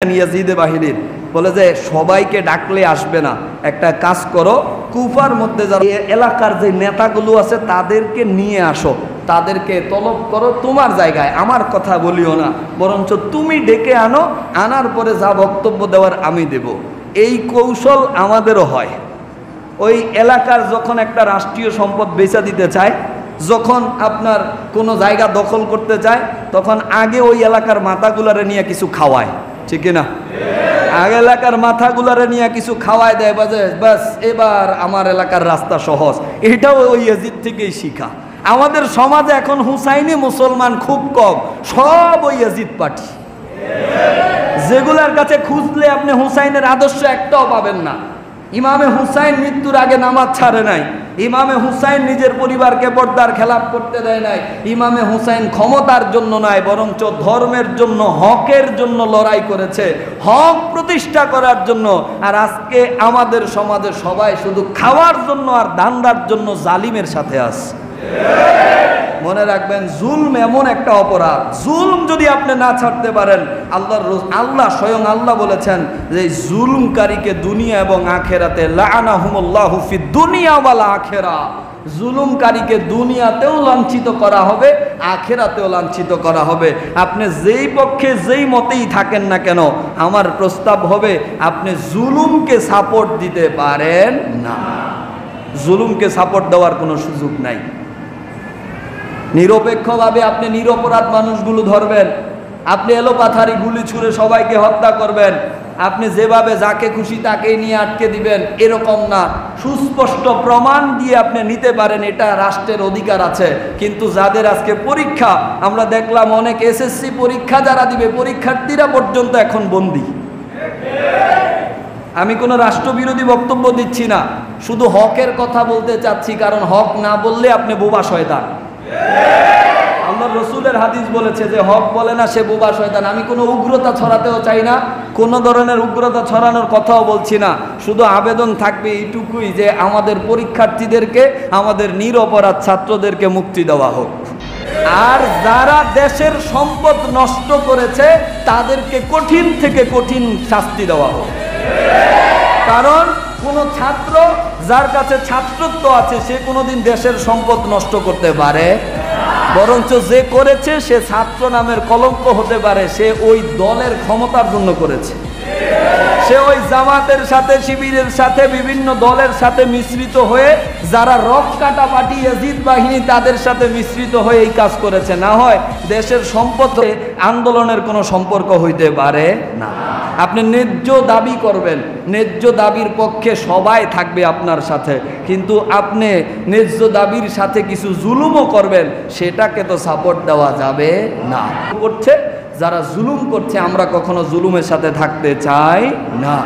Yazid বাহিনীর বলে যে সবাইকে ডাকলে আসবে না, একটা কাজ করো, কুফার মধ্যে যারা এলাকার যে নেতাগুলো আছে তাদেরকে নিয়ে আসো, তাদেরকে তলব করো তোমার জায়গায়, আমার কথা বলিও না, বরঞ্চ তুমি ডেকে আনো, আনার পরে যা বক্তব্য দেওয়ার আমি দেব। এই কৌশল আমাদেরও হয়। ওই এলাকার যখন একটা রাষ্ট্রীয় সম্পদ বেচা দিতে চায়, যখন আপনার কোনো জায়গা দখল করতে চায়, তখন আগে ওই এলাকার মাথাগুলারে নিয়ে কিছু খাওয়ায়, ঠিক না? আগে এলাকার মাথাগুলারে নিয়ে কিছু খাওয়ায় দেয়, বাজে বাস এবার আমার এলাকার রাস্তা সহজ। এটাও ওই ইয়াজিদ থেকেই শিখা। আমাদের সমাজে এখন হুসাইনি মুসলমান খুব কম, সব ওই ইয়াজিদ পার্টি, যেগুলার কাছে খুঁজলে আপনি হুসাইনের আদর্শ একটাও পাবেন না। ইমামে হুসাইন মৃত্যুর আগে নামাজ ছাড়ে নাই, ইমামে হুসাইন নিজের পরিবারকে পর্দার খেলাপ করতে দেয় নাই, ইমামে হুসাইন ক্ষমতার জন্য নয় বরঞ্চ ধর্মের জন্য, হকের জন্য লড়াই করেছে, হক প্রতিষ্ঠা করার জন্য। আর আজকে আমাদের সমাজে সবাই শুধু খাওয়ার জন্য আর দান্দার জন্য জালিমের সাথে আছে। মনে রাখবেন, জুলম এমন একটা অপরাধ, জুলম যদি আপনি না ছাড়তে পারেন, আল্লাহ স্বয়ং আল্লাহ বলেছেন যে জুলুমকারীকে দুনিয়া এবং আখেরাতে লাআনাহুমুল্লাহু ফিদ দুনিয়া ওয়াল আখিরা, জুলুমকারীকে দুনিয়াতেও লাঞ্ছিত করা হবে, আখেরাতেও লাঞ্ছিত করা হবে। আপনি যেই পক্ষে যেই মতেই থাকেন না কেন, আমার প্রস্তাব হবে আপনি জুলুমকে সাপোর্ট দিতে পারেন না, জুলুমকে সাপোর্ট দেওয়ার কোনো সুযোগ নাই। নিরপেক্ষভাবে আপনি নিরপরাধ মানুষগুলো ধরবেন, আপনি এলোপাথারি গুলি ছুঁড়ে সবাইকে হত্যা করবেন, আপনি যেভাবে যাকে খুশি তাকেই নিয়ে আটকে দিবেন, এরকম না। সুস্পষ্ট প্রমাণ দিয়ে আপনি নিতে পারেন, এটা রাষ্ট্রের অধিকার আছে। কিন্তু যাদের আজকে পরীক্ষা, আমরা দেখলাম অনেক এসএসসি পরীক্ষা যারা দিবে, পরীক্ষার্থীরা পর্যন্ত এখন বন্দী। আমি কোনো রাষ্ট্রবিরোধী বক্তব্য দিচ্ছি না, শুধু হকের কথা বলতে চাচ্ছি, কারণ হক না বললে আপনি বোবা শয়তান। আল্লাহর রাসূলের হাদিস বলেছে যে হক বলে না সে বোবা শয়তান। আমি কোনো উগ্রতা ছড়াতেও চাই না, কোনো ধরনের উগ্রতা ছড়ানোর কথাও বলছি না। শুধু আবেদন থাকবে এইটুকুই যে আমাদের পরীক্ষার্থীদেরকে, আমাদের নিরপরাধ ছাত্রদেরকে মুক্তি দেওয়া হোক। আর যারা দেশের সম্পদ নষ্ট করেছে তাদেরকে কঠিন থেকে কঠিন শাস্তি দেওয়া হোক। কারণ কোনো ছাত্র যার কাছে ছাত্রত্ব আছে সে কোনোদিন দেশের সম্পদ নষ্ট করতে পারে, বরঞ্চ যে করেছে সে ছাত্র নামের কলঙ্ক হতে পারে, সে ওই দলের ক্ষমতার জন্য করেছে, সে ওই জামাতের সাথে, শিবিরের সাথে, বিভিন্ন দলের সাথে মিশ্রিত হয়ে, যারা রক কাটা পার্টি ইয়াজিদ বাহিনী তাদের সাথে মিশ্রিত হয়ে এই কাজ করেছে। না হয় দেশের সম্পদ আন্দোলনের কোনো সম্পর্ক হইতে পারে না। আপনি ন্যায্য দাবি করবেন, ন্যায্য দাবির পক্ষে সবাই থাকবে আপনার সাথে, কিন্তু আপনি ন্যায্য দাবির সাথে কিছু জুলুমও করবেন, সেটাকে তো সাপোর্ট দেওয়া যাবে না। করছে যারা জুলুম করছে, আমরা কখনো জুলুমের সাথে থাকতে চাই না।